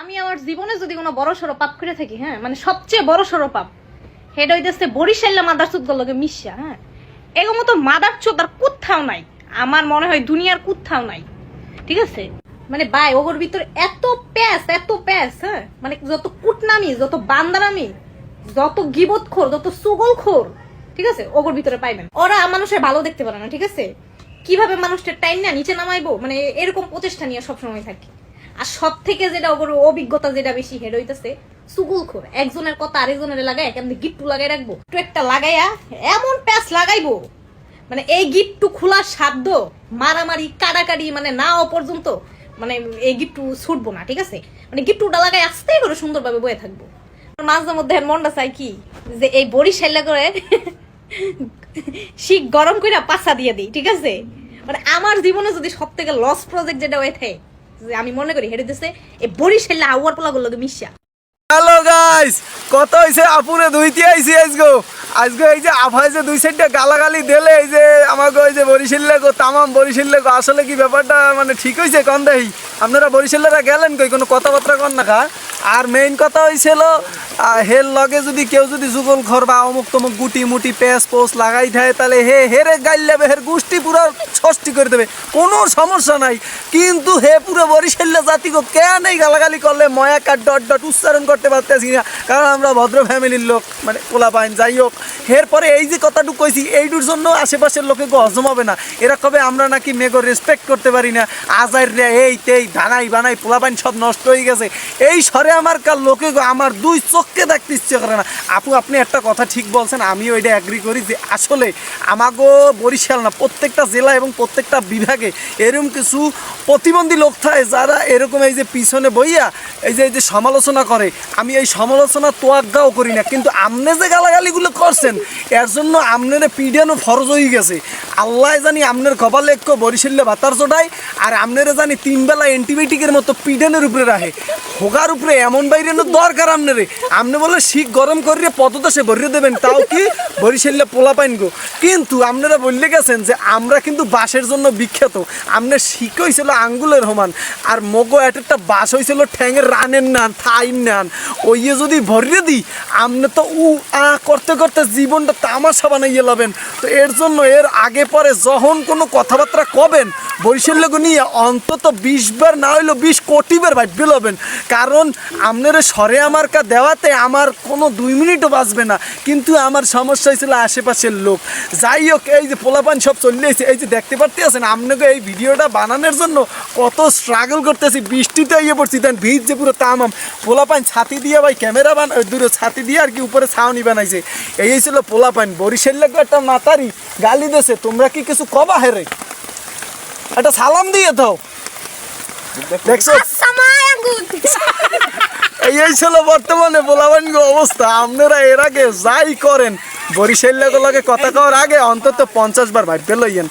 আমি আমার জীবনে যদি কোনো বড় সড়ো পাপ করে থাকি, হ্যাঁ মানে সবচেয়ে বড় সড়ো পাপ সেটা হইতেছে বরিশাল্লা মাদার চোদ্দ লগে মিশা। হ্যাঁ এগো মতো মাদার চোদ আর কোথাও নাই, আমার মনে হয় দুনিয়ার কোথাও নাই। ঠিক আছে, মানে ভাই ওগোর ভিতরে এত প্যাস, হ্যাঁ মানে যত কুটনামি, যত বান্দারামি, যত গিবতখোর, যত সুগলখোর, ঠিক আছে ওগোর ভিতরে পাইবেন। ওরা মানুষের ভালো দেখতে পারে না, ঠিক আছে কিভাবে মানুষটার টাইম না নিচে নামাইবো, মানে এরকম প্রচেষ্টা নিয়ে সবসময় থাকি। আর সব থেকে যেটা ওর অভিজ্ঞতা যেটা বেশি হেড হইতেছে সুগুলখোর। একজনের কথা আরেকজনের লাগাই কেমন গিফটু লাগাই রাখবো, একটু একটা লাগাইয়া এমন প্যাচ লাগাইবো মানে এই গিফটু খোলার সাধ্য মারামারি কাটাকাটি মানে না পর্যন্ত মানে এই গিফটু ছুটবো না। ঠিক আছে, মানে গিফটুটা লাগাই আস্তে করে সুন্দরভাবে বয়ে থাকবো। মাঝে মধ্যে মনটা চাই কি যে এই বরিশাল্লা করে শিক গরম করে পাছা দিয়ে দিই। ঠিক আছে, মানে আমার জীবনে যদি সব থেকে লস প্রজেক্ট যেটা হয়ে থাকে যে আমি মনে করি হেরে দিচ্ছে এই বরিশাল্লা আউয়ার পোলা গুলো মিশা। হ্যালো গাইস, কত হইছে আপুরে দুইতে আইছি আজকে এই যে আফাই যে দুই সাইডটা গালাগালি দিলে এই যে আমাকে ওই যে বরিশাল্লা গো তামাম বরিশাল্লা গো, আসলে কি ব্যাপারটা মানে ঠিক হইছে কন দেই? আপনারা বরিশাল্লারা গেলেন কই কোনো কথাবার্তা কন না খা? আর মেইন কথা হইছিল হের লগে যদি কেউ যদি যুগল ঘর বা অমুক তমুক গুটি মুটি পেস পোস লাগাই থাকে তাহলে হেরে গাইলেবে, হের গোষ্ঠী পুরো ষষ্ঠী করে দেবে, কোনো সমস্যা নাই। কিন্তু হে পুরো বরিশাল্লা জাতি গো কেন এই গালাগালি করলে ময়া কাট ডট ডট উচ্চারণ করতে পারতেছি না, কারণ আমরা ভদ্র ফ্যামিলির লোক মানে পোলা পাইন। যাই হোক, এরপরে এই যে কথাটুকু কইছি এইটুর জন্য আশেপাশের লোকে হজম হবে না, এরা কবে আমরা নাকি মেগো রেসপেক্ট করতে পারি না, আজার রে এই তেই ধানাই বানাই পোলা পাইন সব নষ্ট হয়ে গেছে। এই সরে আমার কাল লোকে আমার দুই চোখকে দেখতে ইচ্ছে করে না। আপু আপনি একটা কথা ঠিক বলছেন, আমিও এটা অ্যাগ্রি করি যে আসলে আমাগো বরিশাল না প্রত্যেকটা জেলা এবং প্রত্যেকটা বিভাগে এরকম কিছু প্রতিবন্ধী লোক থাকে যারা এরকম এই যে পিছনে বইয়া এই যে সমালোচনা করে। আমি এই সমালোচনা তোয়াজ্ঞাও করি না, কিন্তু আপনি যে গালাগালিগুলো করছেন এর জন্য আপনার পিডিয়ানো ফরজ হয়ে গেছে। আল্লাহ জানি আপনার কপালে একটু বরিশাল্লা ভাতার চোটাই, আর আপনারা জানি 3 বেলা অ্যান্টিবায়োটিকের মতো পিডানের উপরে রাখে, হোগার উপরে এমন বাইরে দরকার আপনারে। আপনি বলে শিখ গরম করিয়ে পদদেশে ভরিয়ে দেবেন, তাও কি বরিশাল্লা পোলা পাইন গো। কিন্তু আপনারা বললে গেছেন যে আমরা কিন্তু বাঁশের জন্য বিখ্যাত, আপনার শিখ হয়েছিল আঙ্গুলের সমান, আর মগো একটা বাঁশ হয়েছিল ঠ্যাঙের রানের নান থাইন নান। ওই যদি ভরিয়ে দিই আপনি তো করতে করতে জীবনটা তামাশা বানাইয়ে লবেন। তো এর জন্য এর আগে পরে যখন কোনো কথাবার্তা কবেন বরিশাল্লাকে নিয়ে অন্তত 20 বার না হইলেও 20 কোটি বার ভাববে লবেন, কারণ আপনার সরে আমার কা দেওয়াতে আমার কোনো 2 মিনিটও বাঁচবে না। কিন্তু আমার সমস্যা হয়েছিল আশেপাশের লোক। যাই হোক, এই যে পোলাপান সব চলে এসেছে, এই যে দেখতে পারতে আছেন আপনাকে এই ভিডিওটা বানানোর জন্য কত স্ট্রাগল করতেছি, বৃষ্টিতে ইয়ে পড়ছি দেন ভিজ যে পুরো তামাম। পোলাপান ছাতি দিয়ে ভাই ক্যামেরা দূরে ছাতি দিয়ে আর কি উপরে ছাউনি বানাইছে। এই ছিল পোলাপান। বরিশাল্লাকে একটা মাতারি গালি দিয়েছে, তোমরা কি কিছু কবা হেরে একটা সালাম দিয়ে দাও, দেখছো? এই ছিল বর্তমানে পোলাপান অবস্থা। আপনারা এর আগে যাই করেন বরিশাল্লাকে কথা কওয়ার আগে অন্তত 50 বার ভাববে লইয়েন।